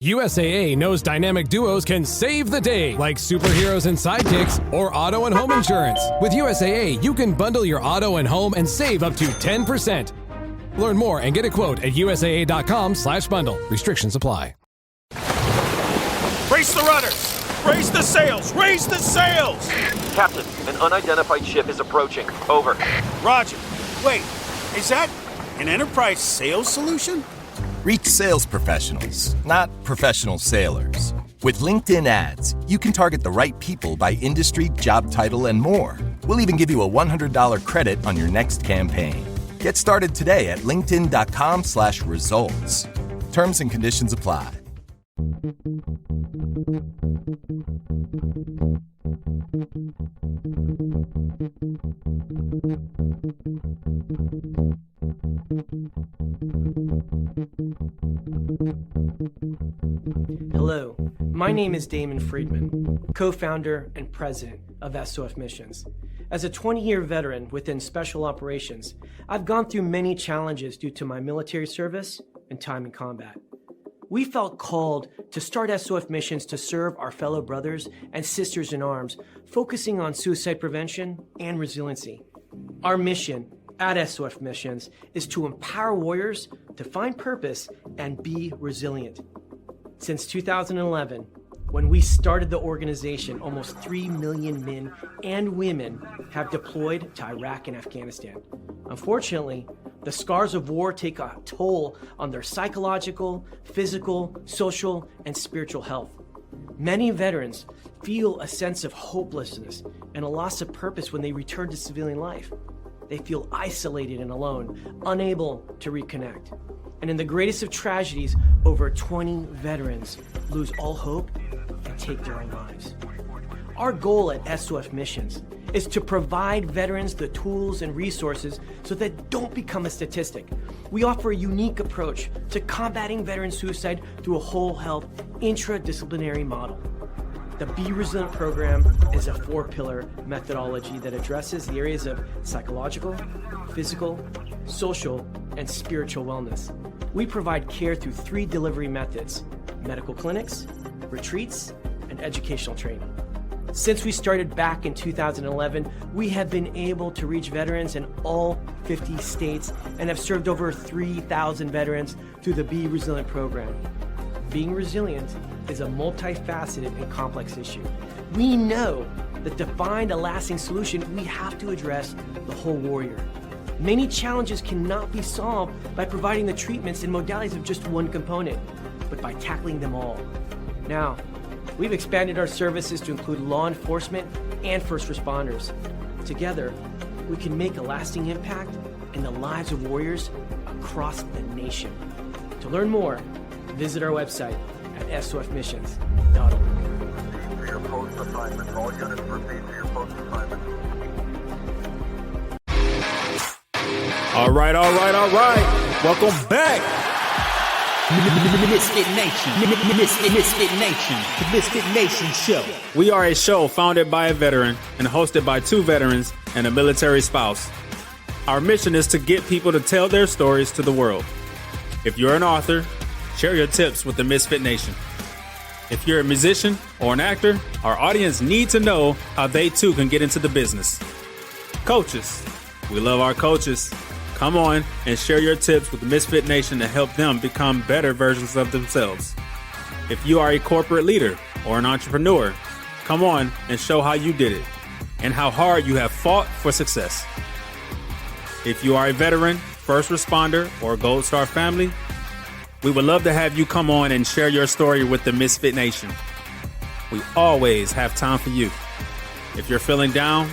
USAA knows dynamic duos can save the day, like superheroes and sidekicks or auto and home insurance. With USAA, you can bundle your auto and home and save up to 10%. Learn more and get a quote at USAA.com/bundle. Restrictions apply. Raise the rudders! Raise the sails! Raise the sails! Captain, an unidentified ship is approaching. Over. Roger. Wait, is that an enterprise sales solution? Reach sales professionals, not professional sailors. With LinkedIn ads, you can target the right people by industry, job title, and more. We'll even give you a $100 credit on your next campaign. Get started today at linkedin.com/results. Terms and conditions apply. Hello, my name is Damon Friedman, co-founder and president of SOF Missions. As a 20-year veteran within Special Operations, I've gone through many challenges due to my military service and time in combat. We felt called to start SOF Missions to serve our fellow brothers and sisters in arms, focusing on suicide prevention and resiliency. Our mission at SOF Missions is to empower warriors to find purpose and be resilient. Since 2011, when we started the organization, almost 3 million men and women have deployed to Iraq and Afghanistan. Unfortunately, the scars of war take a toll on their psychological, physical, social, and spiritual health. Many veterans feel a sense of hopelessness and a loss of purpose when they return to civilian life. They feel isolated and alone, unable to reconnect. And in the greatest of tragedies, over 20 veterans lose all hope and take their own lives. Our goal at SOF Missions is to provide veterans the tools and resources so that they don't become a statistic. We offer a unique approach to combating veteran suicide through a whole health intradisciplinary model. The Be Resilient program is a 4-pillar methodology that addresses the areas of psychological, physical, social, and spiritual wellness. We provide care through 3 delivery methods: medical clinics, retreats, and educational training. Since we started back in 2011, we have been able to reach veterans in all 50 states and have served over 3,000 veterans through the Be Resilient program. Being resilient is a multifaceted and complex issue. We know that to find a lasting solution, we have to address the whole warrior. Many challenges cannot be solved by providing the treatments and modalities of just one component, but by tackling them all. Now, we've expanded our services to include law enforcement and first responders. Together, we can make a lasting impact in the lives of warriors across the nation. To learn more, visit our website at sofmissions.org. For your post assignment. All units proceed to your post assignment. All right. Welcome back. Misfit Nation. Misfit Nation. The Misfit Nation Show. We are a show founded by a veteran and hosted by 2 veterans and a military spouse. Our mission is to get people to tell their stories to the world. If you're an author, share your tips with the Misfit Nation. If you're a musician or an actor, our audience need to know how they too can get into the business. Coaches, we love our coaches. Come on and share your tips with the Misfit Nation to help them become better versions of themselves. If you are a corporate leader or an entrepreneur, come on and show how you did it and how hard you have fought for success. If you are a veteran, first responder, or Gold Star family, we would love to have you come on and share your story with the Misfit Nation. We always have time for you. If you're feeling down,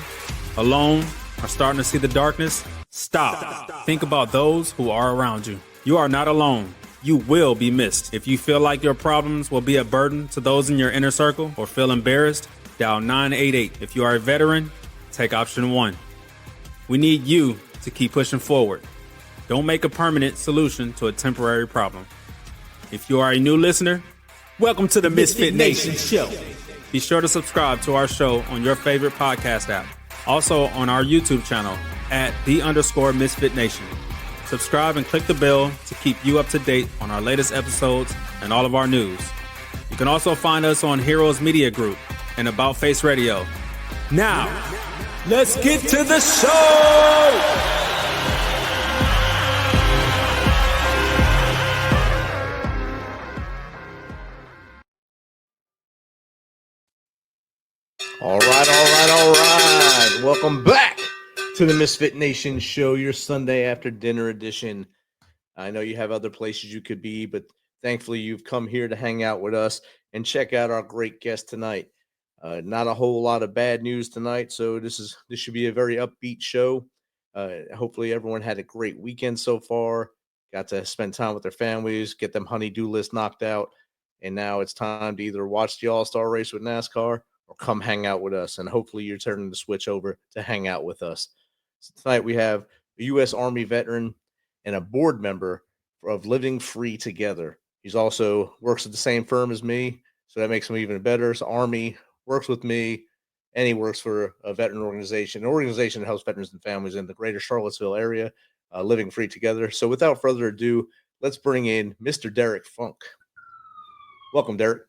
alone, or starting to see the darkness, stop. Think about those who are around you. You are not alone. You will be missed. If you feel like your problems will be a burden to those in your inner circle or feel embarrassed, dial 988. If you are a veteran, take option 1. We need you to keep pushing forward. Don't make a permanent solution to a temporary problem. If you are a new listener, welcome to the Misfit Nation Show. Be sure to subscribe to our show on your favorite podcast app. Also on our YouTube channel at @the_Misfit Nation. Subscribe and click the bell to keep you up to date on our latest episodes and all of our news. You can also find us on Heroes Media Group and About Face Radio. Now, let's get to the show! All right. Welcome back to the MisFitNation Show, your Sunday after dinner edition. I know you have other places you could be, but thankfully you've come here to hang out with us and check out our great guest tonight. Not a whole lot of bad news tonight, so this should be a very upbeat show. Hopefully everyone had a great weekend so far, got to spend time with their families, get them honey-do list knocked out, and now it's time to either watch the All-Star race with NASCAR or come hang out with us, and hopefully you're turning the switch over to hang out with us. So tonight we have a U.S. Army veteran and a board member of Living Free Together. He's also works at the same firm as me, so that makes him even better. So Army works with me, and he works for a veteran organization, an organization that helps veterans and families in the greater Charlottesville area, Living Free Together. So without further ado, let's bring in Mr. Derek Funk. Welcome, Derek.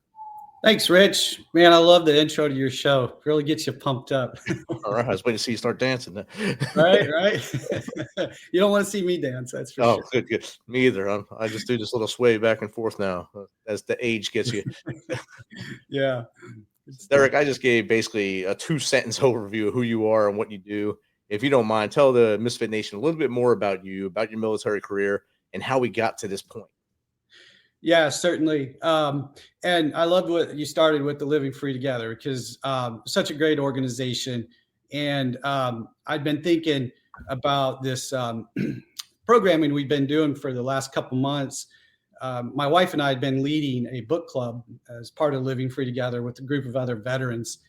Thanks, Rich. Man, I love the intro to your show. It really gets you pumped up. All right. I was waiting to see you start dancing. Right. You don't want to see me dance. That's for sure. Oh, good. Me either. I just do this little sway back and forth now as the age gets you. Yeah. Derek, I just gave basically a 2-sentence overview of who you are and what you do. If you don't mind, tell the Misfit Nation a little bit more about you, about your military career, and how we got to this point. Yeah, certainly. And I loved what you started with, the Living Free Together, because such a great organization. And I'd been thinking about this programming we've been doing for the last couple months. My wife and I had been leading a book club as part of Living Free Together with a group of other veterans.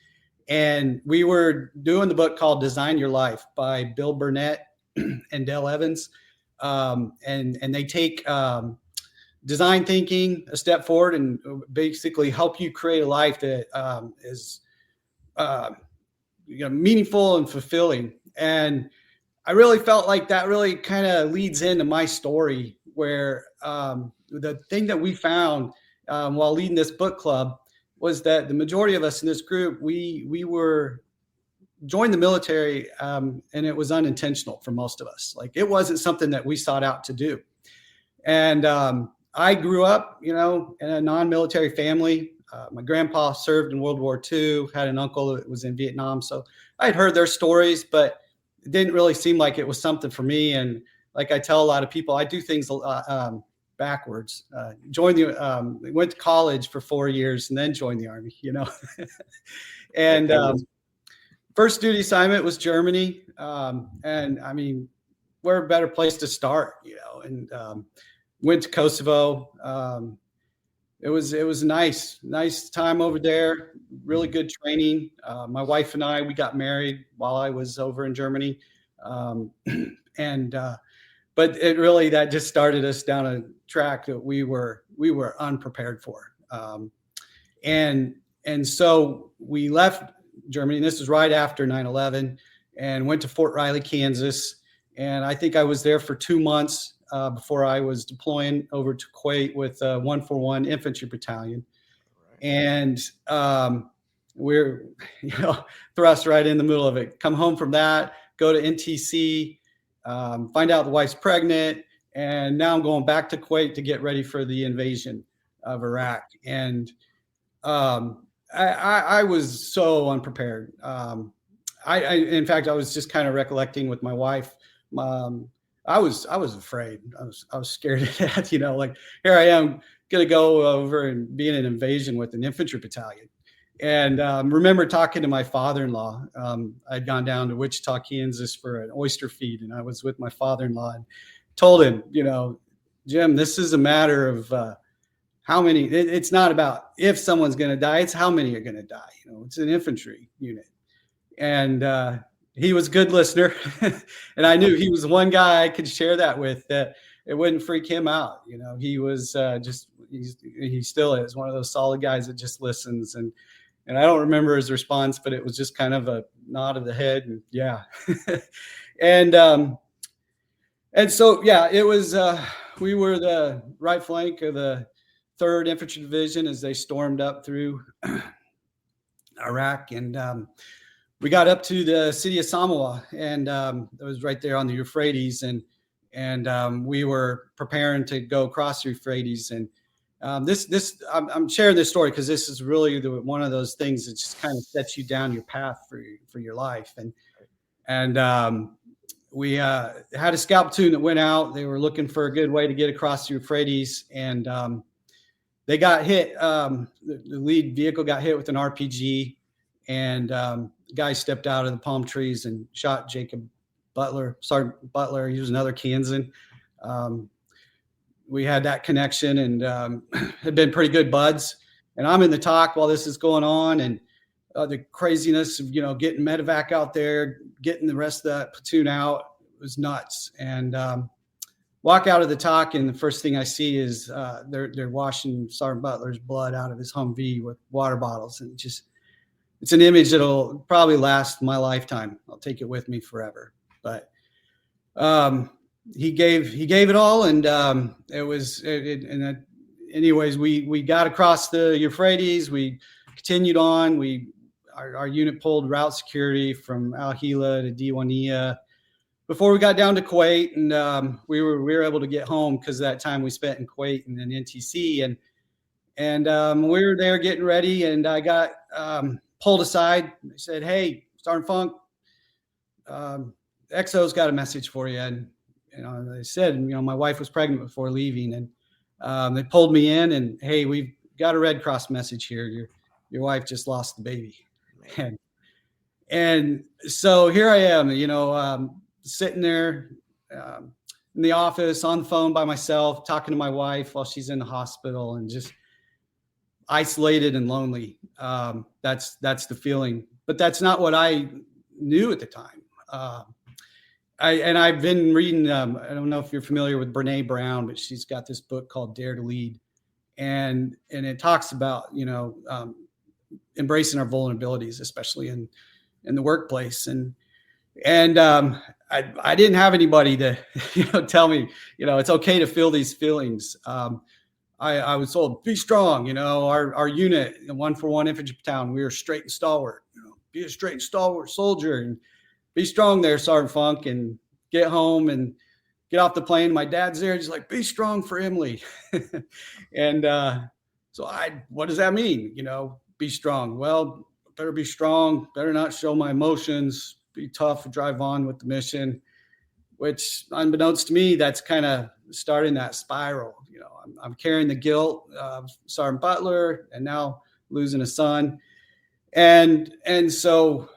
And we were doing the book called Design Your Life by Bill Burnett and Dale Evans. And they take design thinking a step forward and basically help you create a life that is meaningful and fulfilling. And I really felt like that really kind of leads into my story, where the thing that we found while leading this book club was that the majority of us in this group, we were joined the military, and it was unintentional for most of us. Like, it wasn't something that we sought out to do. And I grew up, in a non-military family. My grandpa served in World War II, had an uncle that was in Vietnam. So I'd heard their stories, but it didn't really seem like it was something for me. And like I tell a lot of people, I do things backwards. Went to college for 4 years and then joined the Army, And first duty assignment was Germany. And I mean, where a better place to start, and went to Kosovo. It was nice time over there. Really good training. My wife and I, we got married while I was over in Germany. But it really, that just started us down a track that we were unprepared for. And so we left Germany, and this was right after 9/11, and went to Fort Riley, Kansas. And I think I was there for 2 months before I was deploying over to Kuwait with 141 Infantry Battalion. And we're thrust right in the middle of it. Come home from that, go to NTC, find out the wife's pregnant, and now I'm going back to Kuwait to get ready for the invasion of Iraq. And I was so unprepared. In fact, I was just kind of recollecting with my wife. I was afraid. I was scared to death. Like, here I am going to go over and be in an invasion with an infantry battalion. And remember talking to my father-in-law. I'd gone down to Wichita, Kansas for an oyster feed, and I was with my father-in-law and told him, Jim, this is a matter of how many. It's not about if someone's going to die; it's how many are going to die. It's an infantry unit, and he was a good listener, and I knew he was one guy I could share that with, that it wouldn't freak him out. He was he still is one of those solid guys that just listens. And I don't remember his response, but it was just kind of a nod of the head. And yeah. And And so, yeah, it was, we were the right flank of the 3rd Infantry Division as they stormed up through Iraq. And we got up to the city of Samoa, and it was right there on the Euphrates. And we were preparing to go across the Euphrates. And I'm sharing this story because this is really one of those things that just kind of sets you down your path for your life. And we had a scout platoon that went out. They were looking for a good way to get across the Euphrates, and they got hit. The lead vehicle got hit with an RPG, and the guy stepped out of the palm trees and shot Jacob Butler, Sergeant Butler. He was another Kansan. We had that connection and had been pretty good buds. And I'm in the talk while this is going on, and the craziness of, getting medevac out there, getting the rest of that platoon out was nuts. And walk out of the talk, and the first thing I see is they're washing Sergeant Butler's blood out of his Humvee with water bottles. And it's an image that'll probably last my lifetime. I'll take it with me forever. But he gave it all, and anyways, we got across the Euphrates. We continued on. Our unit pulled route security from Al Hila to Diwania before we got down to Kuwait, and we were able to get home because of that time we spent in Kuwait and then NTC, and we were there getting ready, and I got pulled aside. They said, "Hey, Sergeant Funk, XO's got a message for you." And they said, my wife was pregnant before leaving, and they pulled me in, and, "Hey, we've got a Red Cross message here. Your wife just lost the baby." And so here I am, sitting there in the office on the phone by myself, talking to my wife while she's in the hospital, and just isolated and lonely. That's the feeling, but that's not what I knew at the time. I've been reading, I don't know if you're familiar with Brene Brown, but she's got this book called Dare to Lead. And it talks about, embracing our vulnerabilities, especially in the workplace. And I didn't have anybody to, tell me, it's okay to feel these feelings. I was told, be strong, our unit, 141 Infantry Battalion, we were straight and stalwart, be a straight and stalwart soldier, and be strong there, Sergeant Funk, and get home and get off the plane. My dad's there. He's like, be strong for Emily. And so what does that mean? Be strong. Well, better be strong, better not show my emotions, be tough, drive on with the mission, which unbeknownst to me, that's kind of starting that spiral. I'm carrying the guilt of Sergeant Butler and now losing a son. And so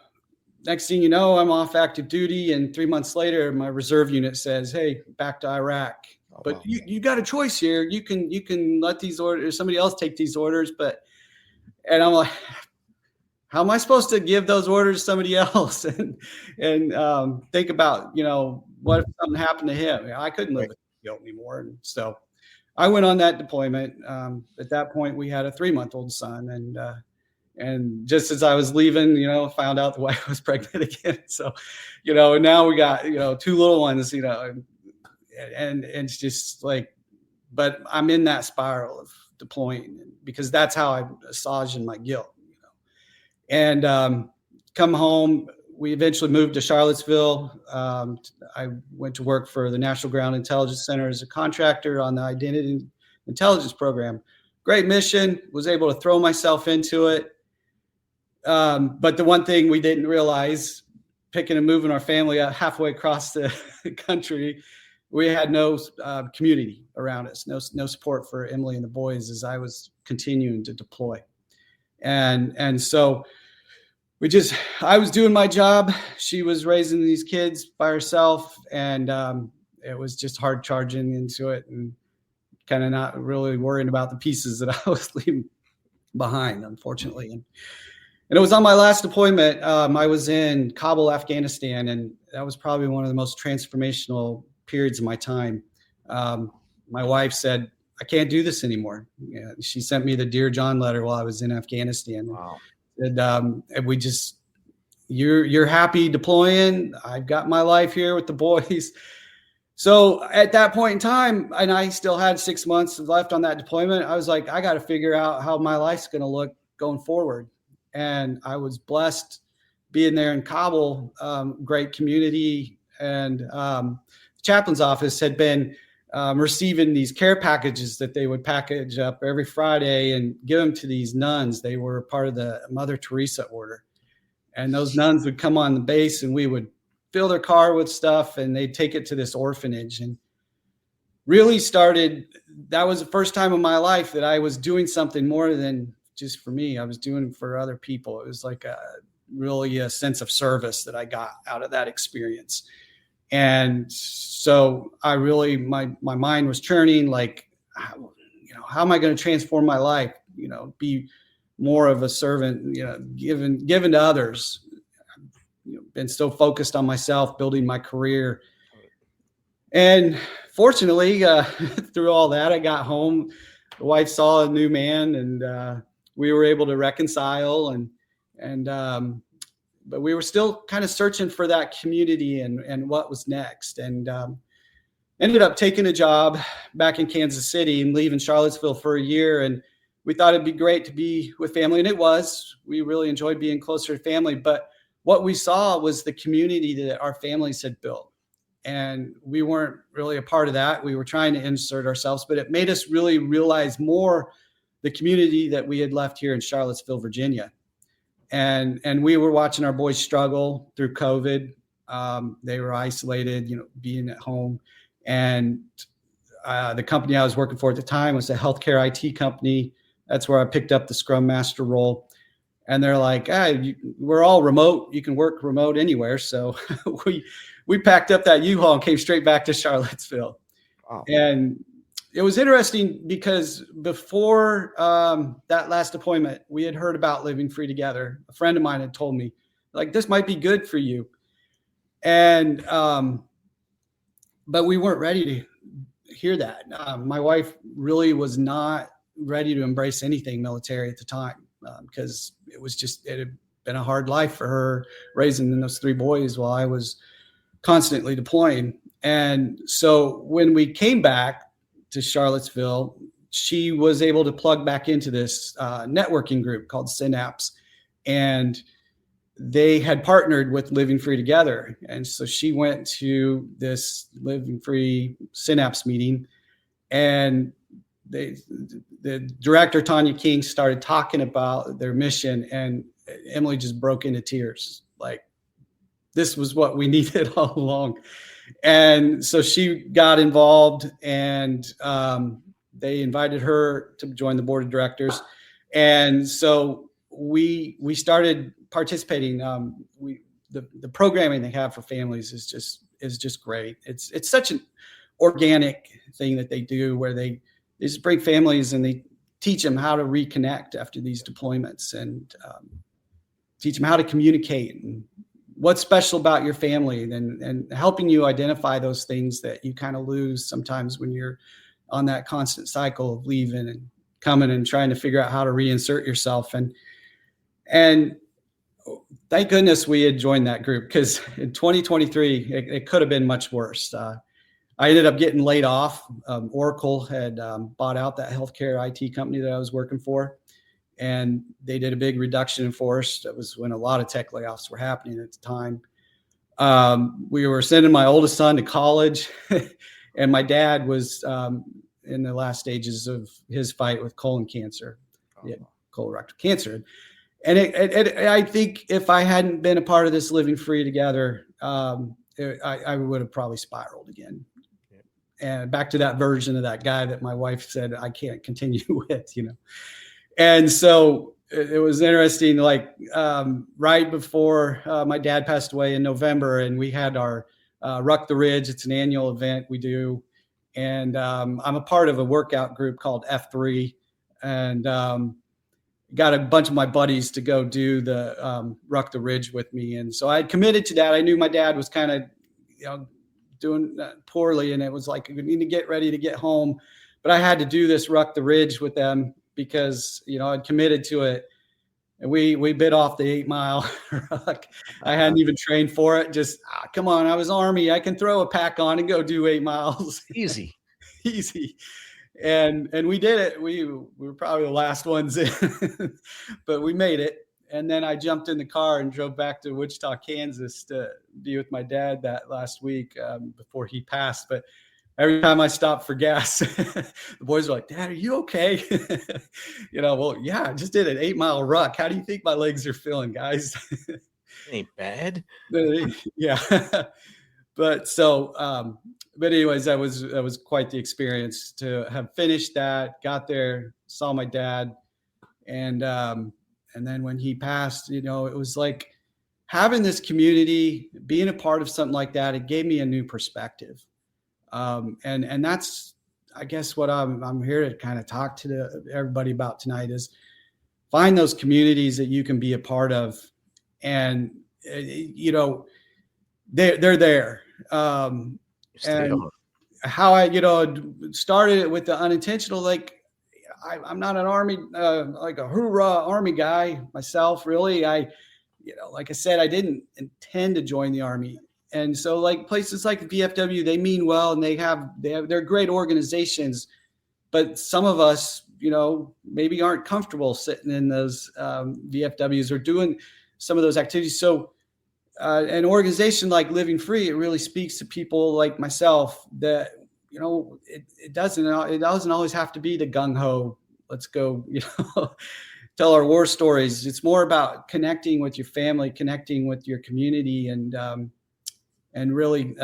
next thing you know, I'm off active duty, and 3 months later, my reserve unit says, "Hey, back to Iraq." Oh, but wow. You got a choice here. You can let these orders, somebody else take these orders, and I'm like, how am I supposed to give those orders to somebody else and think about, what if something happened to him? I couldn't live with guilt anymore. And so I went on that deployment. At that point, we had a 3-month-old son, and just as I was leaving, found out the wife was pregnant again. So, now we got, 2 little ones, and it's just like, but I'm in that spiral of deploying because that's how I'm massaging my guilt, and come home. We eventually moved to Charlottesville. I went to work for the National Ground Intelligence Center as a contractor on the Identity Intelligence Program. Great mission, was able to throw myself into it. But the one thing we didn't realize, picking and moving our family out halfway across the country, we had no community around us, no support for Emily and the boys as I was continuing to deploy. And so I was doing my job. She was raising these kids by herself, and it was just hard charging into it and kind of not really worrying about the pieces that I was leaving behind, unfortunately. And it was on my last deployment. I was in Kabul, Afghanistan, and that was probably one of the most transformational periods of my time. My wife said, "I can't do this anymore." She sent me the Dear John letter while I was in Afghanistan. Wow. And you're happy deploying. I've got my life here with the boys. So at that point in time, and I still had 6 months left on that deployment, I was like, I got to figure out how my life's going to look going forward. And I was blessed being there in Kabul, great community. And the chaplain's office had been receiving these care packages that they would package up every Friday and give them to these nuns. They were part of the Mother Teresa order. And those nuns would come on the base and we would fill their car with stuff and they'd take it to this orphanage. And really that was the first time in my life that I was doing something more than just for me. I was doing it for other people. It was like really a sense of service that I got out of that experience. And so I really, my mind was churning, like, how am I going to transform my life? Be more of a servant, given to others. Been so focused on myself, building my career. And fortunately, through all that, I got home. The wife saw a new man, and we were able to reconcile. But we were still kind of searching for that community and what was next. And ended up taking a job back in Kansas City and leaving Charlottesville for a year. And we thought it'd be great to be with family, and it was. We really enjoyed being closer to family, but what we saw was the community that our families had built. And we weren't really a part of that. We were trying to insert ourselves, but it made us really realize more the community that we had left here in Charlottesville, Virginia. And we were watching our boys struggle through COVID. They were isolated, being at home. And the company I was working for at the time was a healthcare IT company. That's where I picked up the Scrum Master role. And they're like, we're all remote. You can work remote anywhere. So we packed up that U-Haul and came straight back to Charlottesville. Wow. And it was interesting because before that last deployment, we had heard about Living Free Together. A friend of mine had told me, like, this might be good for you. And but we weren't ready to hear that. My wife really was not ready to embrace anything military at the time. Because it had been a hard life for her raising those 3 boys while I was constantly deploying. And so when we came back to Charlottesville, she was able to plug back into this networking group called Synapse. And they had partnered with Living Free Together. And so she went to this Living Free Synapse meeting, and the director, Tanya King, started talking about their mission, and Emily just broke into tears. Like, this was what we needed all along. And so she got involved, and they invited her to join the board of directors. And so we started participating. The programming they have for families is just great. It's such an organic thing that they do, where they just bring families and they teach them how to reconnect after these deployments, and teach them how to communicate and what's special about your family, and helping you identify those things that you kind of lose sometimes when you're on that constant cycle of leaving and coming and trying to figure out how to reinsert yourself. And thank goodness we had joined that group, because in 2023, it could have been much worse. I ended up getting laid off. Oracle had bought out that healthcare IT company that I was working for, and they did a big reduction in force. That was when a lot of tech layoffs were happening at the time. We were sending my oldest son to college, and my dad was in the last stages of his fight with colon cancer. He had colorectal cancer. And I think if I hadn't been a part of this Living Free Together, I would have probably spiraled again. And back to that version of that guy that my wife said I can't continue with, And so it was interesting, like right before my dad passed away in November, and we had our Ruck the Ridge. It's an annual event we do. And I'm a part of a workout group called F3, and got a bunch of my buddies to go do the Ruck the Ridge with me. And so I had committed to that. I knew my dad was kind of, doing poorly, and it was like, we need to get ready to get home, but I had to do this Ruck the Ridge with them because, I'd committed to it. And we bit off the 8 Mile ruck. I hadn't even trained for it. Just come on, I was Army. I can throw a pack on and go do 8 miles. Easy. Easy. And we did it. We were probably the last ones in, but we made it. And then I jumped in the car and drove back to Wichita, Kansas to be with my dad that last week before he passed. But every time I stopped for gas, the boys were like, "Dad, are you okay?" Well, yeah, I just did an 8 Mile ruck. How do you think my legs are feeling, guys? Ain't bad. Yeah. But anyways, that was quite the experience to have finished that, got there, saw my dad. And then when he passed, it was like having this community, being a part of something like that, it gave me a new perspective. And that's, I guess, what I'm here to kind of talk to everybody about tonight is find those communities that you can be a part of. And, they're there. And how I, started it with the unintentional, like I'm not an Army, like a hoorah Army guy myself, really. Like I said, I didn't intend to join the Army. And so like places like VFW, they mean well, and they're great organizations, but some of us, maybe aren't comfortable sitting in those VFWs or doing some of those activities. So an organization like Living Free, it really speaks to people like myself that, it doesn't always have to be the gung ho. Let's go, tell our war stories. It's more about connecting with your family, connecting with your community, and really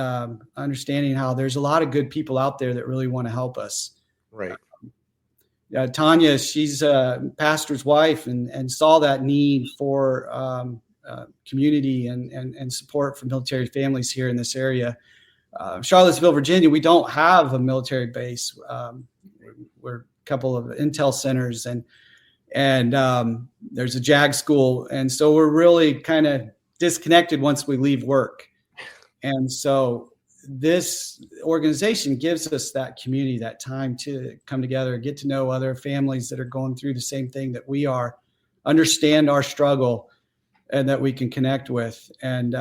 understanding how there's a lot of good people out there that really want to help us. Right. Tanya, she's a pastor's wife and saw that need for community and support for military families here in this area. Charlottesville, Virginia, we don't have a military base. We're a couple of intel centers and there's a JAG school. And so we're really kind of disconnected once we leave work. And so this organization gives us that community, that time to come together, get to know other families that are going through the same thing that we are, understand our struggle, and that we can connect with. And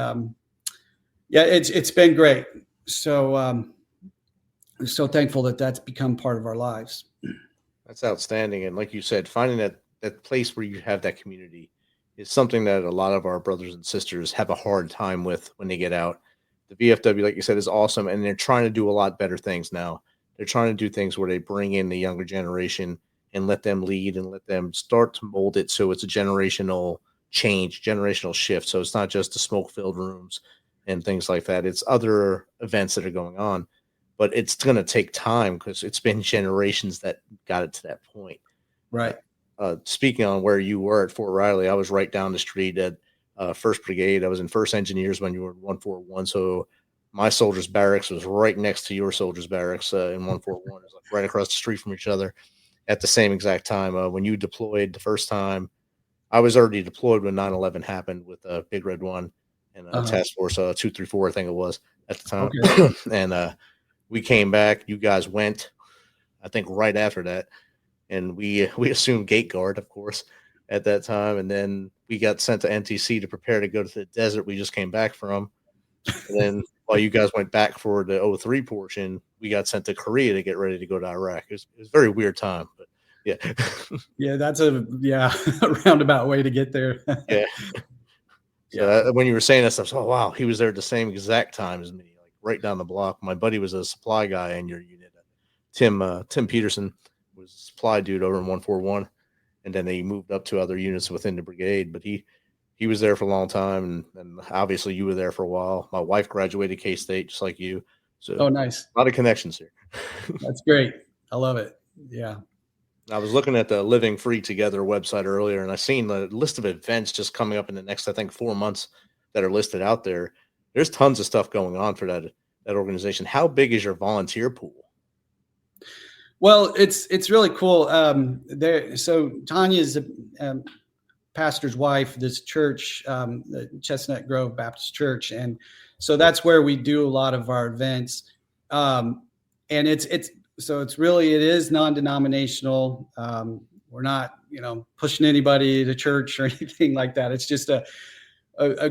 it's been great. So I'm so thankful that that's become part of our lives. That's outstanding. And like you said, finding that place where you have that community is something that a lot of our brothers and sisters have a hard time with when they get out. The VFW, like you said, is awesome. And they're trying to do a lot better things now. They're trying to do things where they bring in the younger generation and let them lead and let them start to mold it. So it's a generational change, generational shift. So it's not just the smoke-filled rooms and things like that. It's other events that are going on, but it's going to take time because it's been generations that got it to that point. Right. Speaking on where you were at Fort Riley, I was right down the street at 1st Brigade. I was in 1st Engineers when you were in 141. So my soldiers' barracks was right next to your soldiers' barracks in 141. It was like right across the street from each other at the same exact time. When you deployed the first time, I was already deployed when 9/11 happened with Big Red 1 and Task Force 234, I think it was at the time. Okay. And we came back. You guys went, I think, right after that. And we assumed gate guard, of course, at that time. And then we got sent to NTC to prepare to go to the desert we just came back from. And then while you guys went back for the 03 portion, we got sent to Korea to get ready to go to Iraq. It was a very weird time, but yeah. Yeah, that's a roundabout way to get there. Yeah. So when you were saying that stuff, oh wow, he was there at the same exact time as me, like right down the block. My buddy was a supply guy in your unit. Tim Peterson was a supply dude over in 141, and then they moved up to other units within the brigade. But he was there for a long time, and obviously you were there for a while. My wife graduated K-State just like you. So oh, nice. A lot of connections here. That's great. I love it. Yeah. I was looking at the Living Free Together website earlier, and I seen the list of events just coming up in the next, I think, 4 months that are listed out there. There's tons of stuff going on for that organization. How big is your volunteer pool? Well, it's really cool. So Tanya's a pastor's wife, this church, the Chestnut Grove Baptist Church, and so that's where we do a lot of our events. And it is non-denominational. We're not, pushing anybody to church or anything like that. It's just a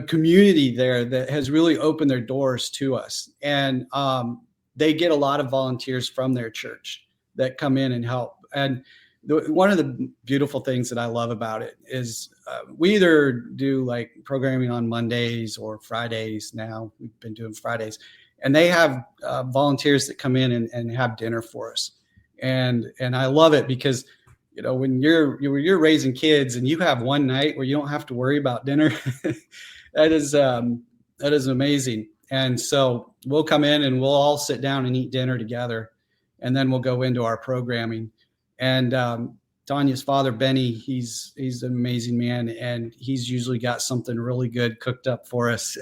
community there that has really opened their doors to us. And they get a lot of volunteers from their church that come in and help. And one of the beautiful things that I love about it is we either do like programming on Mondays or Fridays. Now we've been doing Fridays, and they have volunteers that come in and have dinner for us. And I love it because, when you're raising kids and you have one night where you don't have to worry about dinner, that is amazing. And so we'll come in and we'll all sit down and eat dinner together, and then we'll go into our programming. And Tanya's father, Benny, he's an amazing man, and he's usually got something really good cooked up for us.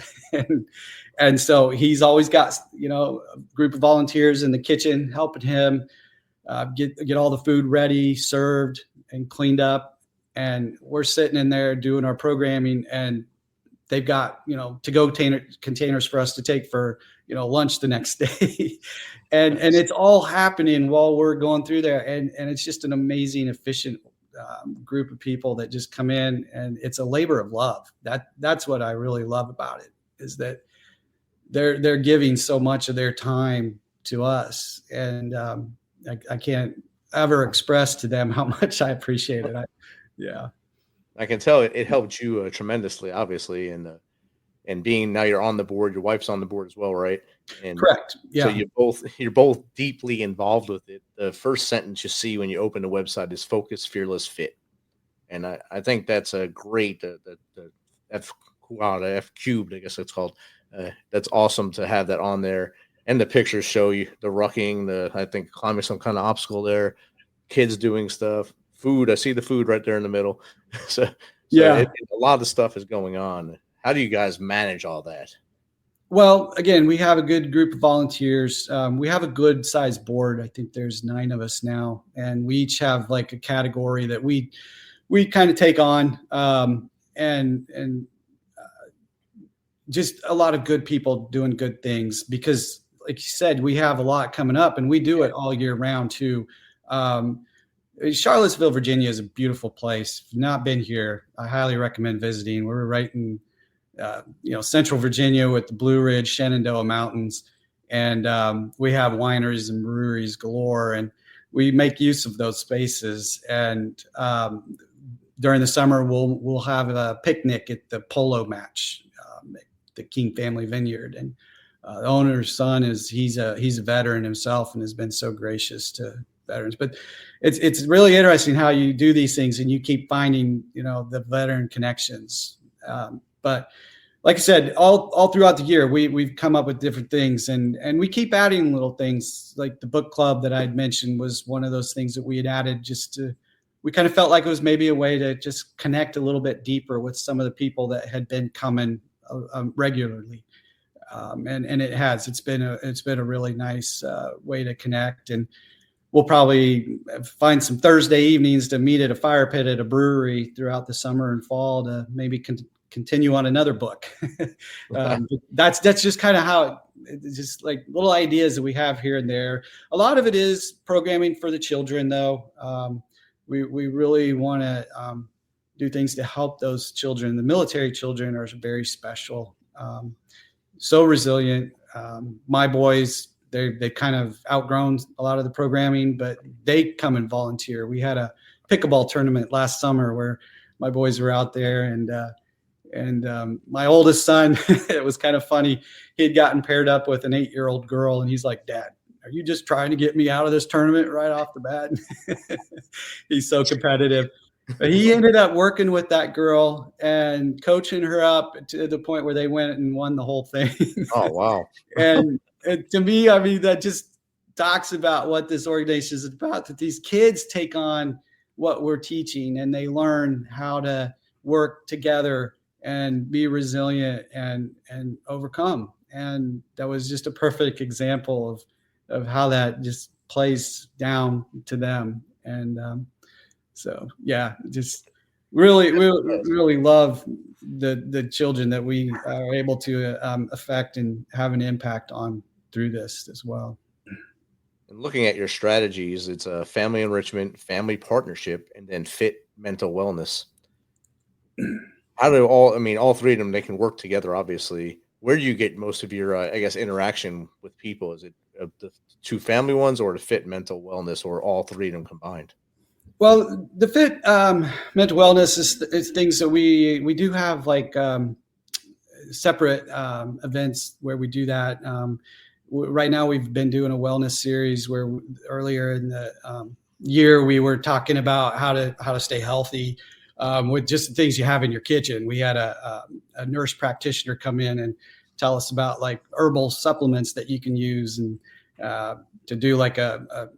and so he's always got, a group of volunteers in the kitchen helping him get all the food ready, served, and cleaned up. And we're sitting in there doing our programming, and they've got, to-go containers for us to take for, lunch the next day. and it's all happening while we're going through there. And it's just an amazing, efficient group of people that just come in, and it's a labor of love. That's what I really love about it, is that they're giving so much of their time to us. And I can't ever express to them how much I appreciate it. I can tell it helped you tremendously, obviously, and being now you're on the board, your wife's on the board as well, right? And correct. Yeah. So you're both deeply involved with it. The first sentence you see when you open the website is "Focus, Fearless, Fit," and I think that's a great the F cubed, I guess it's called. That's awesome to have that on there. And the pictures show you the rucking, I think climbing some kind of obstacle there, kids doing stuff, food. I see the food right there in the middle. so a lot of the stuff is going on. How do you guys manage all that? Well, again, we have a good group of volunteers. We have a good sized board. I think there's 9 of us now, and we each have like a category that we kind of take on, and just a lot of good people doing good things, because like you said, we have a lot coming up, and we do it all year round too. Charlottesville, Virginia is a beautiful place. If you've not been here, I highly recommend visiting. We're right in, Central Virginia with the Blue Ridge, Shenandoah Mountains. And we have wineries and breweries galore, and we make use of those spaces. And during the summer, we'll have a picnic at the polo match, at the King Family Vineyard. And the owner's son he's a veteran himself and has been so gracious to veterans. But it's really interesting how you do these things and you keep finding, the veteran connections. But like I said, all throughout the year, we've come up with different things, and we keep adding little things. Like the book club that I'd mentioned was one of those things that we had added we kind of felt like it was maybe a way to just connect a little bit deeper with some of the people that had been coming regularly. And it has. It's been a really nice way to connect, and we'll probably find some Thursday evenings to meet at a fire pit at a brewery throughout the summer and fall to maybe continue on another book. That's just kind of how it's just like little ideas that we have here and there. A lot of it is programming for the children, though. We really want to do things to help those children. The military children are very special. So resilient. My boys, they kind of outgrown a lot of the programming, but they come and volunteer. We had a pickleball tournament last summer where my boys were out there, and my oldest son, it was kind of funny. He had gotten paired up with an 8-year-old girl, and he's like, "Dad, are you just trying to get me out of this tournament right off the bat?" He's so competitive. But he ended up working with that girl and coaching her up to the point where they went and won the whole thing. Oh, wow. And to me, I mean, that just talks about what this organization is about, that these kids take on what we're teaching and they learn how to work together and be resilient and overcome. And that was just a perfect example of how that just plays down to them. And so, yeah, just really love the children that we are able to affect and have an impact on through this as well. And looking at your strategies, it's a family enrichment, family partnership, and then fit mental wellness. How do all three of them, they can work together, obviously. Where do you get most of your, interaction with people? Is it the two family ones, or the fit mental wellness, or all three of them combined? Well, the fit mental wellness is things that we do have like separate events where we do that. Right now, we've been doing a wellness series where earlier in the year we were talking about how to stay healthy with just the things you have in your kitchen. We had a nurse practitioner come in and tell us about like herbal supplements that you can use and to do like a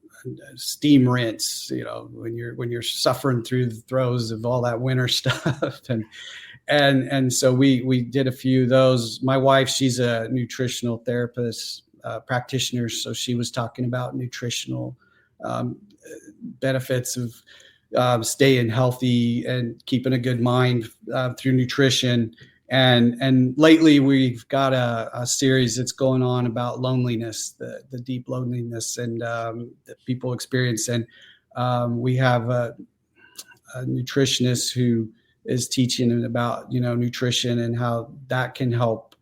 steam rinse, when you're suffering through the throes of all that winter stuff. And so we did a few of those. My wife, she's a nutritional therapist, practitioner. So she was talking about nutritional benefits of staying healthy and keeping a good mind through nutrition. And lately we've got a series that's going on about loneliness, the deep loneliness and that people experience. And we have a nutritionist who is teaching about, nutrition and how that can help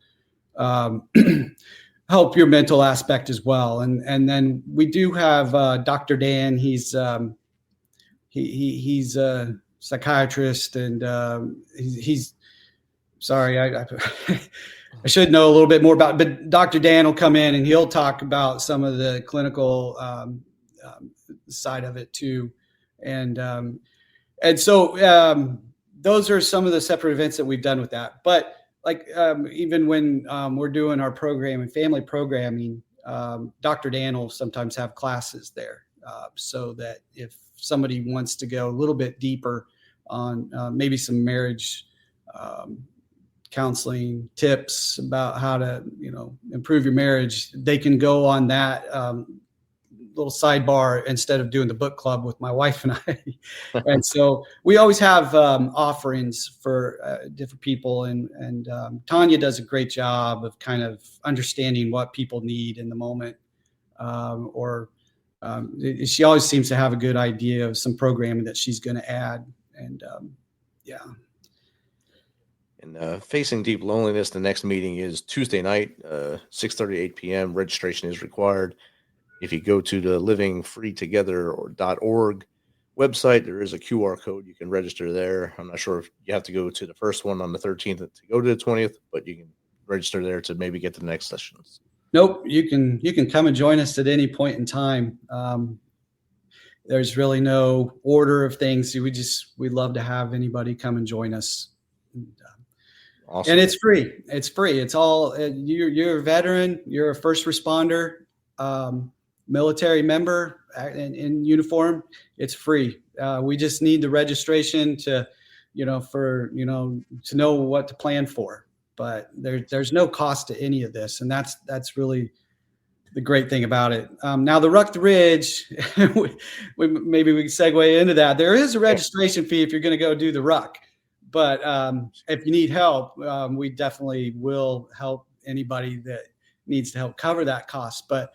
help your mental aspect as well. And then we do have Dr. Dan. He's a psychiatrist, and he's sorry, I should know a little bit more about it, but Dr. Dan will come in and he'll talk about some of the clinical side of it too. And so those are some of the separate events that we've done with that. But like even when we're doing our program and family programming, Dr. Dan will sometimes have classes there so that if somebody wants to go a little bit deeper on maybe some marriage counseling tips about how to, improve your marriage, they can go on that little sidebar instead of doing the book club with my wife and I. And so we always have offerings for different people. And Tanya does a great job of kind of understanding what people need in the moment. She always seems to have a good idea of some programming that she's going to add. And yeah. And Facing Deep Loneliness, the next meeting is Tuesday night, 6:30 8 p.m. Registration is required. If you go to the livingfreetogether.org website, there is a QR code. You can register there. I'm not sure if you have to go to the first one on the 13th to go to the 20th, but you can register there to maybe get to the next sessions. Nope. You can come and join us at any point in time. There's really no order of things. We'd love to have anybody come and join us. Awesome. And it's free. It's free. It's all, you're a veteran, you're a first responder, military member in uniform. It's free. We just need the registration to know what to plan for. But there's no cost to any of this, and that's really the great thing about it. Now the Ruck the Ridge, maybe we can segue into that. There is a registration fee if you're going to go do the Ruck, but if you need help, we definitely will help anybody that needs to help cover that cost. But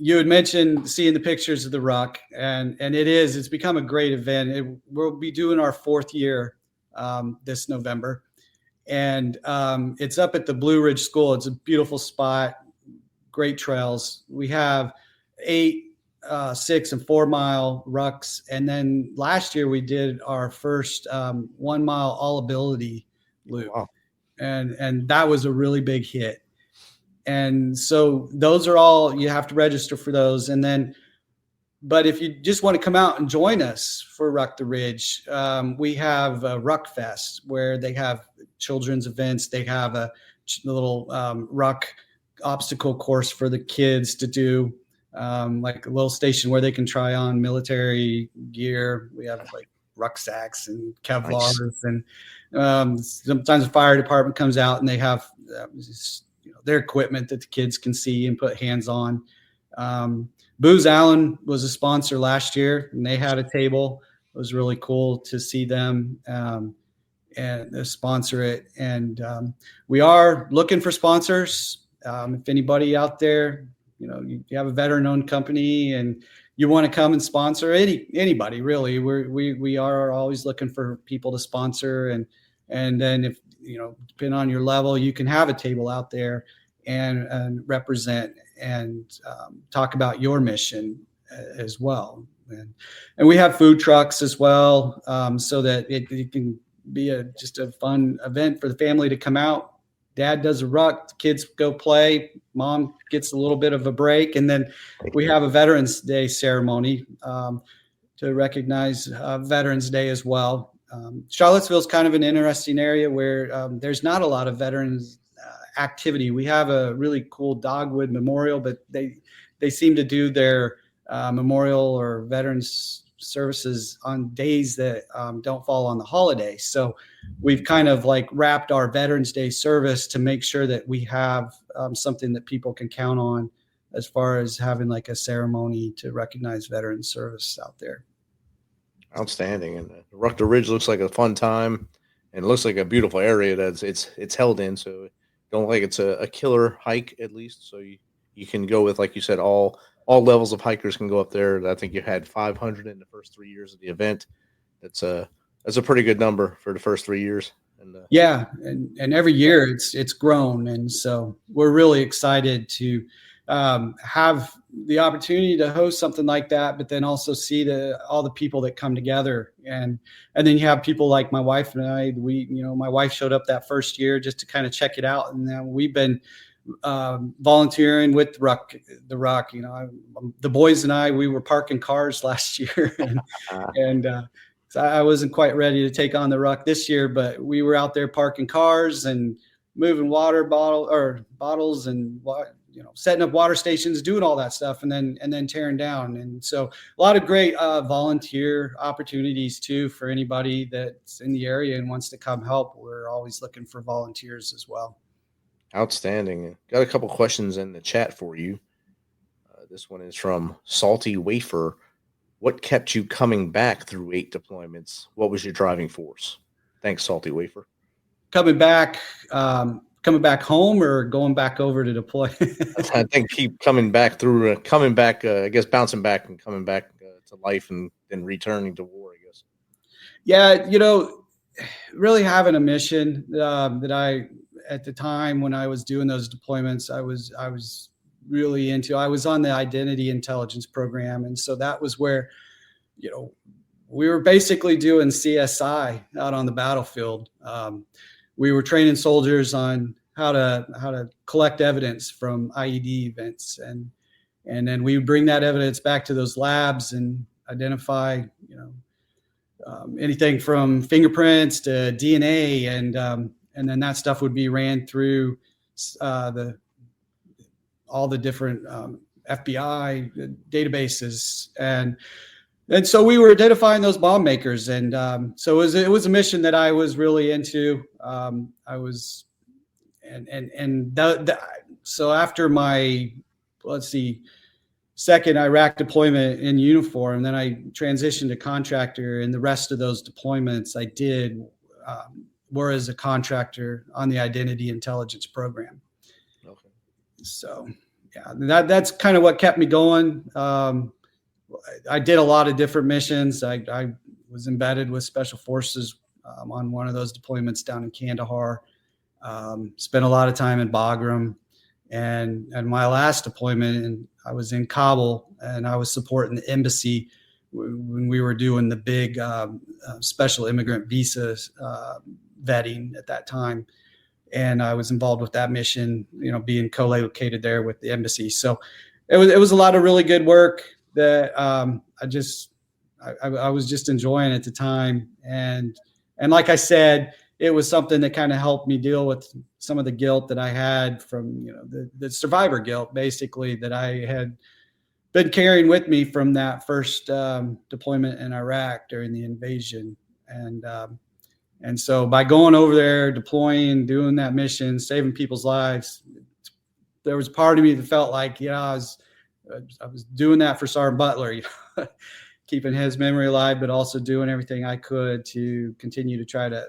you had mentioned seeing the pictures of the Ruck, and it's become a great event. We'll be doing our 4th year this November. And it's up at the Blue Ridge School. It's a beautiful spot, great trails. We have 8, 6, and 4 mile rucks. And then last year we did our first 1 mile all ability loop. Wow. And that was a really big hit. And so those are all, you have to register for those. And then, but if you just want to come out and join us for Ruck the Ridge, we have a Ruck Fest where they have children's events. They have a little Ruck obstacle course for the kids to do, like a little station where they can try on military gear. We have like rucksacks and Kevlars, nice. And sometimes the fire department comes out and they have their equipment that the kids can see and put hands on. Booz Allen was a sponsor last year, and they had a table. It was really cool to see them and sponsor it. And we are looking for sponsors. If anybody out there, you have a veteran-owned company and you want to come and sponsor anybody, really, we are always looking for people to sponsor. And then if, depending on your level, you can have a table out there and represent and talk about your mission as well. And we have food trucks as well, so that it can be just a fun event for the family to come out. Dad does a ruck, the kids go play, mom gets a little bit of a break, and then we have a Veterans Day ceremony to recognize Veterans Day as well. Charlottesville is kind of an interesting area where there's not a lot of veterans activity. We have a really cool Dogwood Memorial, but they seem to do their memorial or veterans services on days that don't fall on the holiday. So we've kind of like wrapped our Veterans Day service to make sure that we have something that people can count on as far as having like a ceremony to recognize veteran service out there. Outstanding. And Rucker Ridge looks like a fun time, and it looks like a beautiful area that it's held in. So don't like it's a killer hike, at least. So you can go with, like you said, all levels of hikers can go up there. I think you had 500 in the first 3 years of the event. That's a pretty good number for the first 3 years. And yeah, and every year it's grown, and so we're really excited to have the opportunity to host something like that, but then also see all the people that come together, and then you have people like my wife and I. My wife showed up that first year just to kind of check it out, and then we've been volunteering with the ruck. The boys and I, we were parking cars last year, and so I wasn't quite ready to take on the ruck this year, but we were out there parking cars and moving bottles and setting up water stations, doing all that stuff, and then tearing down. And so a lot of great volunteer opportunities too for anybody that's in the area and wants to come help. We're always looking for volunteers as well. Outstanding. Got a couple questions in the chat for you. This one is from Salty Wafer. What kept you coming back through 8 deployments? What was your driving force? Thanks, Salty Wafer. Coming back home or going back over to deploy? I think keep coming back through, I guess bouncing back and coming back to life and then returning to war, I guess. Yeah, really having a mission that I, at the time when I was doing those deployments, I was really into. I was on the identity intelligence program, and so that was where, we were basically doing CSI out on the battlefield. We were training soldiers on how to collect evidence from IED events, and then we bring that evidence back to those labs and identify, anything from fingerprints to DNA, and then that stuff would be ran through all the different FBI databases, and so we were identifying those bomb makers, and so it was a mission that I was really into. So after my second Iraq deployment in uniform, then I transitioned to contractor, and the rest of those deployments I did were as a contractor on the identity intelligence program. Okay. So yeah, that's kind of what kept me going. I did a lot of different missions. I was embedded with Special Forces on one of those deployments down in Kandahar. Spent a lot of time in Bagram, and my last deployment, and I was in Kabul, and I was supporting the embassy when we were doing the big special immigrant visa vetting at that time. And I was involved with that mission, being co-located there with the embassy. So it was a lot of really good work that I was just enjoying at the time. And like I said, it was something that kind of helped me deal with some of the guilt that I had from, the survivor guilt, basically, that I had been carrying with me from that first deployment in Iraq during the invasion. And so by going over there, deploying, doing that mission, saving people's lives, there was part of me that felt like, I was doing that for Sergeant Butler, keeping his memory alive, but also doing everything I could to continue to try to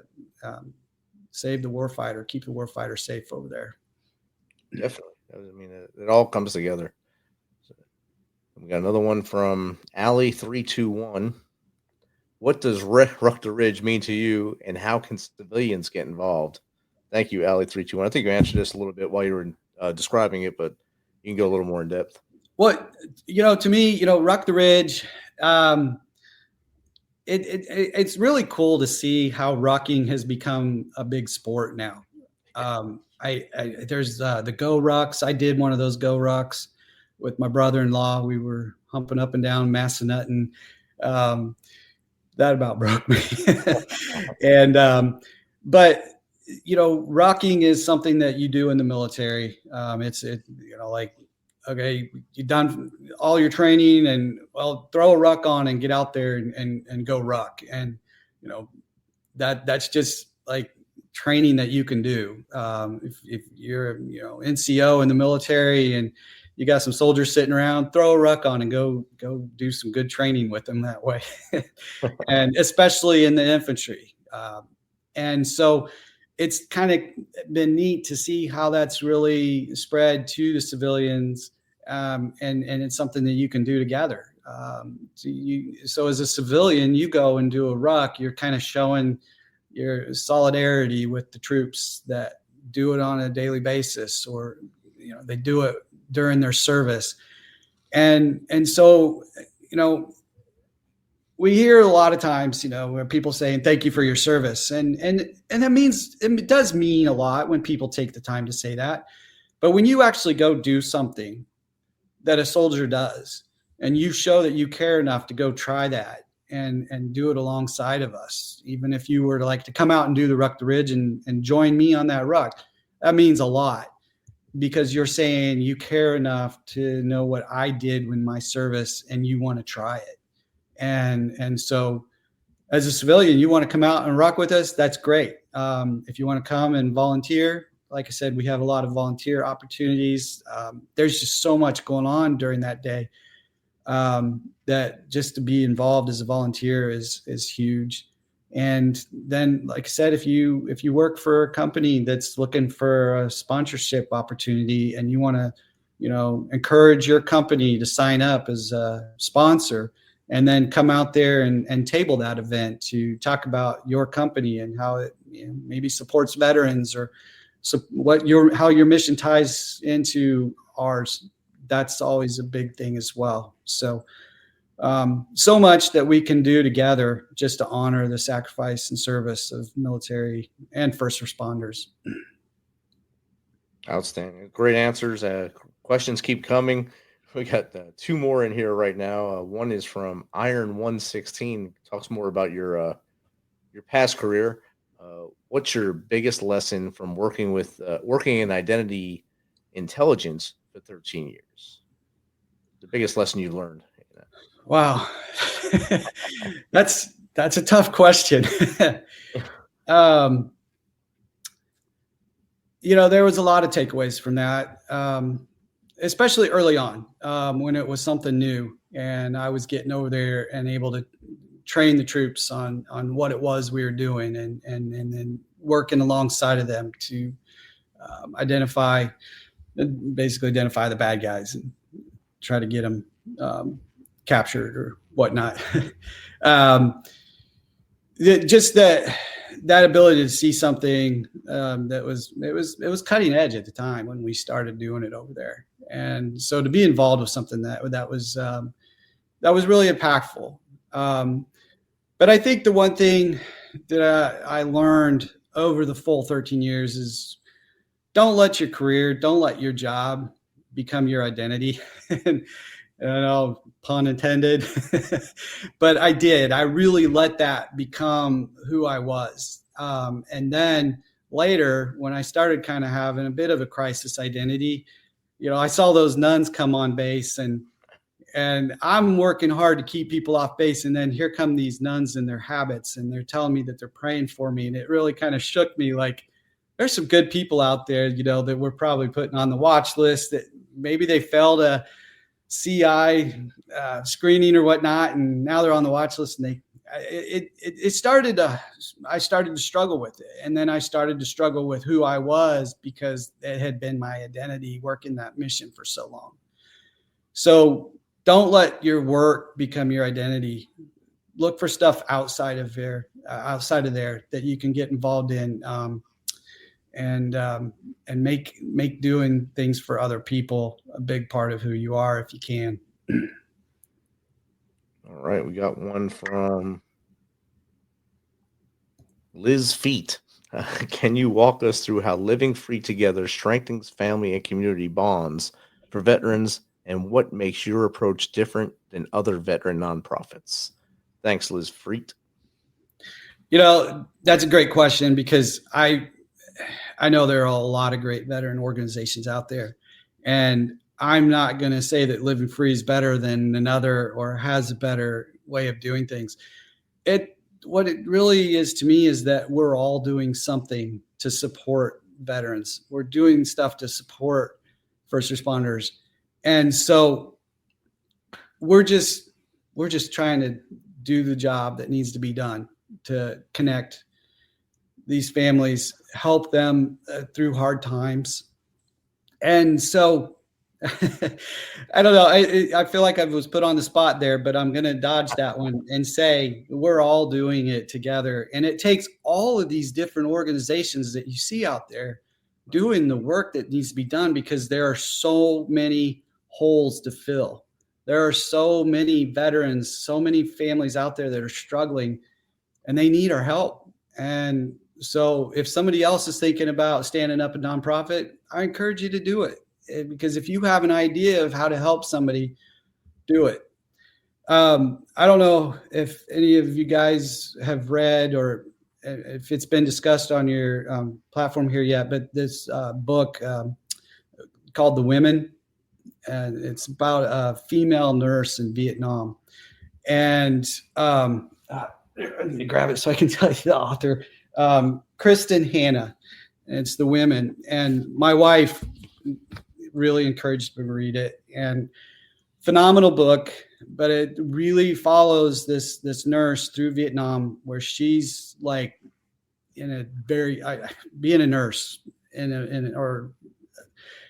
save the warfighter, keep the warfighter safe over there. Definitely. I mean, it all comes together. So We got another one from Alley321. What does Ruck the Ridge mean to you, and how can civilians get involved? Thank you, Alley321. I think you answered this a little bit while you were describing it, but you can go a little more in depth. Well, to me, Ruck the Ridge, it's really cool to see how rucking has become a big sport now. There's the Go Rucks. I did one of those Go Rucks with my brother-in-law. We were humping up and down Massanutten. That about broke me. And but rucking is something that you do in the military. Okay, you've done all your training, and throw a ruck on and get out there and go ruck. And that's just like training that you can do. If you're NCO in the military and you got some soldiers sitting around, throw a ruck on and go do some good training with them that way. And especially in the infantry. And so it's kind of been neat to see how that's really spread to the civilians. And it's something that you can do together. So as a civilian, you go and do a ruck, you're kind of showing your solidarity with the troops that do it on a daily basis, or, they do it during their service. And so, we hear a lot of times, where people saying, thank you for your service. And that means, it does mean a lot when people take the time to say that. But when you actually go do something that a soldier does, and you show that you care enough to go try that and do it alongside of us, even if you were to come out and do the Ruck the Ridge and join me on that ruck, that means a lot, because you're saying you care enough to know what I did in my service and you want to try it. And so as a civilian, you want to come out and ruck with us, that's great. If you want to come and volunteer, like I said, we have a lot of volunteer opportunities. There's just so much going on during that day that just to be involved as a volunteer is huge. And then, like I said, if you work for a company that's looking for a sponsorship opportunity and you want to, encourage your company to sign up as a sponsor, and then come out there and table that event to talk about your company and how it maybe supports veterans, or how your mission ties into ours. That's always a big thing as well. So much that we can do together just to honor the sacrifice and service of military and first responders. Outstanding. Great answers. Questions keep coming. We got two more in here right now. One is from Iron 116. Talks more about your past career. What's your biggest lesson from working in identity intelligence for 13 years? The biggest lesson you learned. Wow, that's a tough question. There was a lot of takeaways from that. Especially early on, when it was something new and I was getting over there and able to train the troops on what it was we were doing, and then working alongside of them to identify the bad guys and try to get them captured or whatnot. Just that ability to see something that was cutting edge at the time when we started doing it over there. And so to be involved with something that was really impactful. But I think the one thing that I learned over the full 13 years is don't let your job become your identity. And pun intended, but I did. I really let that become who I was. And then later, when I started kind of having a bit of a crisis identity, I saw those nuns come on base, and I'm working hard to keep people off base. And then here come these nuns and their habits, and they're telling me that they're praying for me. And it really kind of shook me. Like, there's some good people out there, that we're probably putting on the watch list that maybe they failed a CI screening or whatnot, and now they're on the watch list. And I started to struggle with it. And then I started to struggle with who I was, because it had been my identity working that mission for so long. So don't let your work become your identity. Look for stuff outside of there that you can get involved in, and make doing things for other people a big part of who you are if you can. All right, we got one from Liz Feet. Can you walk us through how living free together strengthens family and community bonds for veterans, and what makes your approach different than other veteran nonprofits? Thanks, Liz Feet. That's a great question, because I know there are a lot of great veteran organizations out there, and I'm not going to say that Living Free is better than another or has a better way of doing things. What it really is to me is that we're all doing something to support veterans. We're doing stuff to support first responders. And so we're just trying to do the job that needs to be done to connect these families, help them through hard times. And so I don't know. I feel like I was put on the spot there, but I'm going to dodge that one and say we're all doing it together. And it takes all of these different organizations that you see out there doing the work that needs to be done, because there are so many holes to fill. There are so many veterans, so many families out there that are struggling, and they need our help. And so if somebody else is thinking about standing up a nonprofit, I encourage you to do it. Because if you have an idea of how to help somebody, do it. I don't know if any of you guys have read or if it's been discussed on your platform here yet, but this book called The Women, and it's about a female nurse in Vietnam. And I need to grab it so I can tell you the author, Kristen Hanna. And it's The Women. And my wife really encouraged me to read it, and phenomenal book, but it really follows this nurse through Vietnam, where she's like in a being a nurse or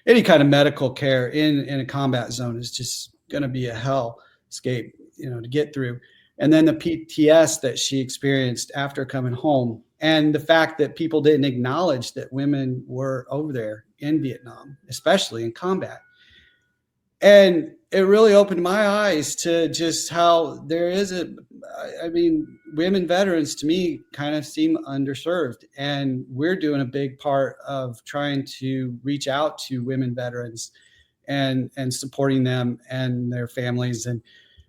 any kind of medical care in a combat zone is just going to be a hellscape, to get through. And then the PTS that she experienced after coming home, and the fact that people didn't acknowledge that women were over there in Vietnam, especially in combat. And it really opened my eyes to just how there is women veterans to me kind of seem underserved. And we're doing a big part of trying to reach out to women veterans and supporting them and their families and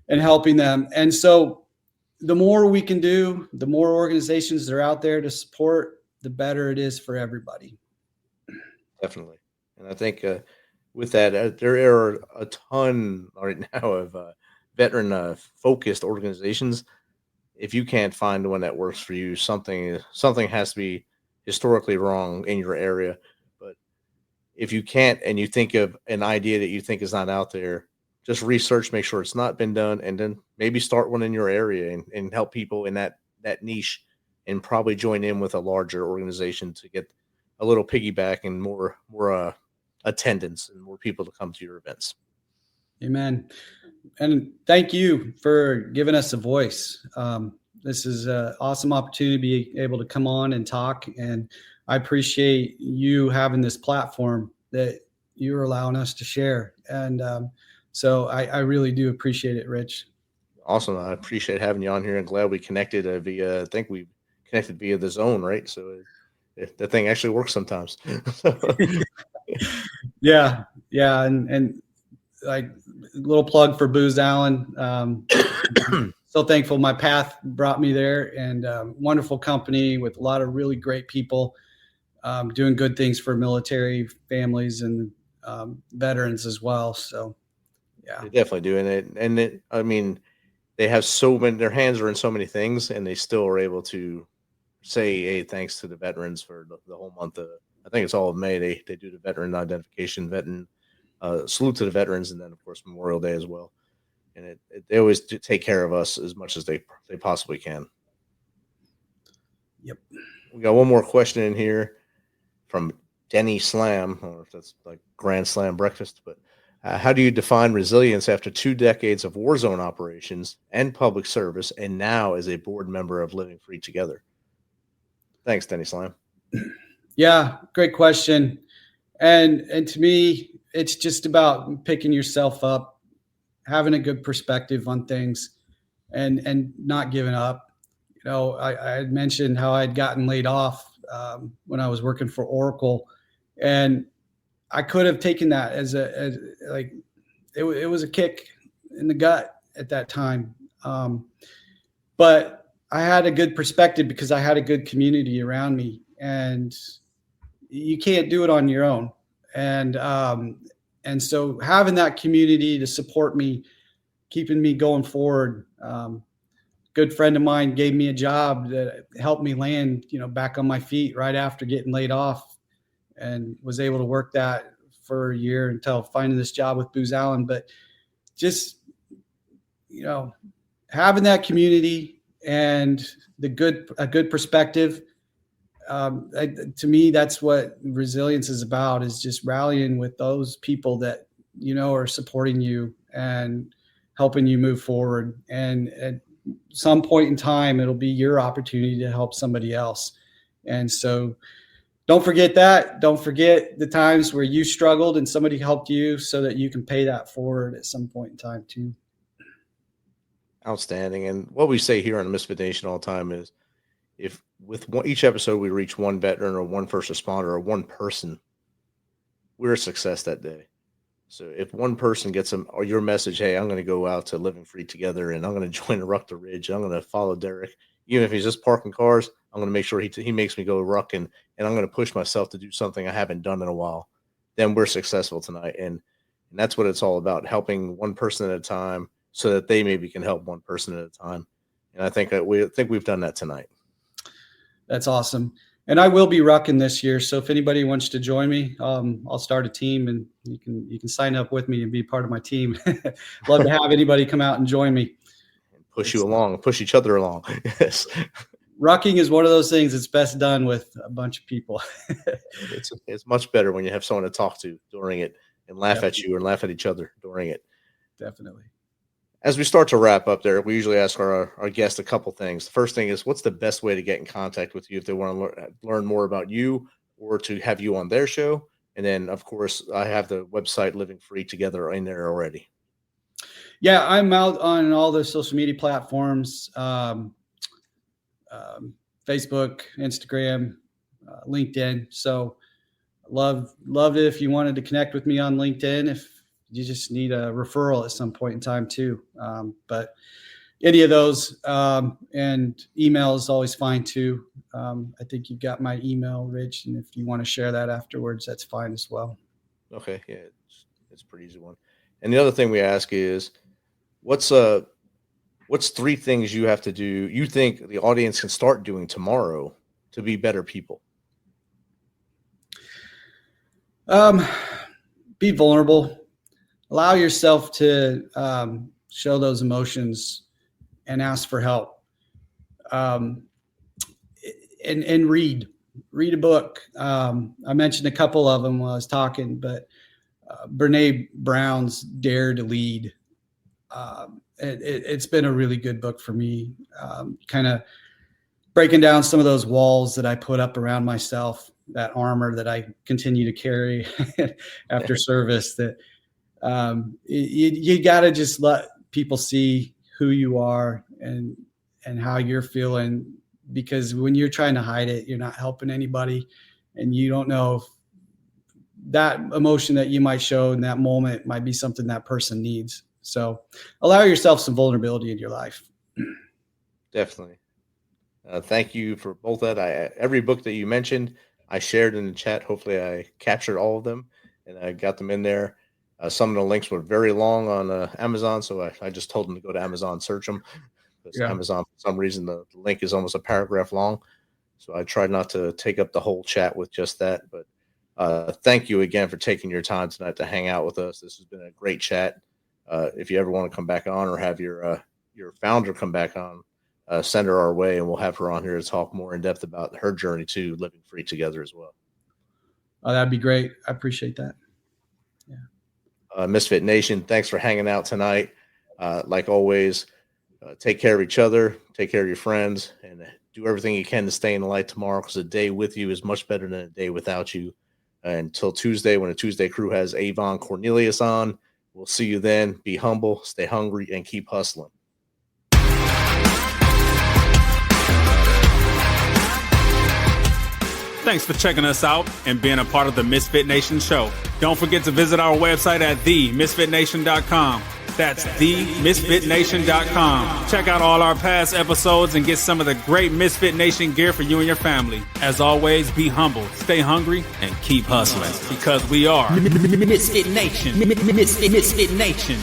helping them. And so the more we can do, the more organizations that are out there to support, the better it is for everybody. Definitely. And I think with that, there are a ton right now of veteran focused organizations. If you can't find one that works for you, something has to be historically wrong in your area. But if you can't, and you think of an idea that you think is not out there, just research, make sure it's not been done, and then maybe start one in your area and help people in that niche, and probably join in with a larger organization to get a little piggyback and more attendance and more people to come to your events. Amen. And thank you for giving us a voice. This is an awesome opportunity to be able to come on and talk. And I appreciate you having this platform that you're allowing us to share. And so I really do appreciate it, Rich. Awesome. I appreciate having you on here, and glad we connected I think we connected via the Zone, right? So the thing actually works sometimes. Yeah. And like a little plug for Booz Allen. So thankful my path brought me there, and wonderful company with a lot of really great people doing good things for military families and veterans as well. So yeah, they definitely do. They have so many, their hands are in so many things, and they still are able to say, hey, thanks to the veterans for the whole month of, I think it's all of May. They do the veteran identification, salute to the veterans, and then of course Memorial Day as well. And they always do take care of us as much as they possibly can. Yep. We got one more question in here from Denny Slam. I don't know if that's like Grand Slam breakfast, but How do you define resilience after 2 decades of war zone operations and public service, and now as a board member of Living Free Together? Thanks, Denny Slam. Yeah, great question. And to me, it's just about picking yourself up, having a good perspective on things, and not giving up. You know, I had mentioned how I'd gotten laid off when I was working for Oracle, and I could have taken that as it was a kick in the gut at that time. But I had a good perspective because I had a good community around me, and you can't do it on your own. And so having that community to support me, keeping me going forward. Good friend of mine gave me a job that helped me land, back on my feet right after getting laid off, and was able to work that for a year until finding this job with Booz Allen. But just, having that community and a good perspective, to me, that's what resilience is about, is just rallying with those people that, are supporting you and helping you move forward. And at some point in time, it'll be your opportunity to help somebody else. And so don't forget that. Don't forget the times where you struggled and somebody helped you, so that you can pay that forward at some point in time too. Outstanding. And what we say here on the Misfit Nation all the time is, if with each episode we reach one veteran or one first responder or one person, we're a success that day. So if one person gets or your message, hey, I'm going to go out to Living Free Together, and I'm going to join the Ruck the Ridge, I'm going to follow Derek, even if he's just parking cars, I'm going to make sure he makes me go ruck, and I'm going to push myself to do something I haven't done in a while, then we're successful tonight. And that's what it's all about, helping one person at a time so that they maybe can help one person at a time. And I think we've done that tonight. That's awesome. And I will be rucking this year. So if anybody wants to join me, I'll start a team, and you can sign up with me and be part of my team. Love to have anybody come out and join me. And push you along, push each other along. Yes. Rucking is one of those things that's best done with a bunch of people. It's much better when you have someone to talk to during it and laugh at you and laugh at each other during it. Definitely. As we start to wrap up there, we usually ask our guests a couple things. The first thing is, what's the best way to get in contact with you if they want to learn more about you or to have you on their show? And then, of course, I have the website Living Free Together in there already. Yeah, I'm out on all the social media platforms, Facebook, Instagram, LinkedIn. So love it if you wanted to connect with me on LinkedIn. If you just need a referral at some point in time too. But any of those, and email is always fine too. I think you've got my email, Rich, and if you want to share that afterwards, that's fine as well. Okay. Yeah. It's a pretty easy one. And the other thing we ask is, what's 3 things you have to do, you think the audience can start doing tomorrow to be better people? Be vulnerable. Allow yourself to show those emotions and ask for help. And read a book. I mentioned a couple of them while I was talking, but Brene Brown's Dare to Lead. It's been a really good book for me, kind of breaking down some of those walls that I put up around myself, that armor that I continue to carry after service, that you got to just let people see who you are and how you're feeling, because when you're trying to hide it, you're not helping anybody, and you don't know if that emotion that you might show in that moment might be something that person needs. So allow yourself some vulnerability in your life. Definitely. Thank you for both that. Every book that you mentioned, I shared in the chat. Hopefully I captured all of them and I got them in there. Some of the links were very long on Amazon, so I just told them to go to Amazon, search them. Because Amazon, for some reason, the link is almost a paragraph long. So I tried not to take up the whole chat with just that. But thank you again for taking your time tonight to hang out with us. This has been a great chat. If you ever want to come back on or have your founder come back on, send her our way, and we'll have her on here to talk more in depth about her journey to Living Free Together as well. Oh, that'd be great. I appreciate that. Yeah. Misfit Nation, thanks for hanging out tonight. Like always, take care of each other, take care of your friends, and do everything you can to stay in the light tomorrow, because a day with you is much better than a day without you. Until Tuesday, when the Tuesday crew has Avon Cornelius on, we'll see you then. Be humble, stay hungry, and keep hustling. Thanks for checking us out and being a part of the Misfit Nation Show. Don't forget to visit our website at themisfitnation.com. That's themisfitnation.com. Check out all our past episodes and get some of the great Misfit Nation gear for you and your family. As always, be humble, stay hungry, and keep hustling, because we are Misfit Nation. Misfit Nation.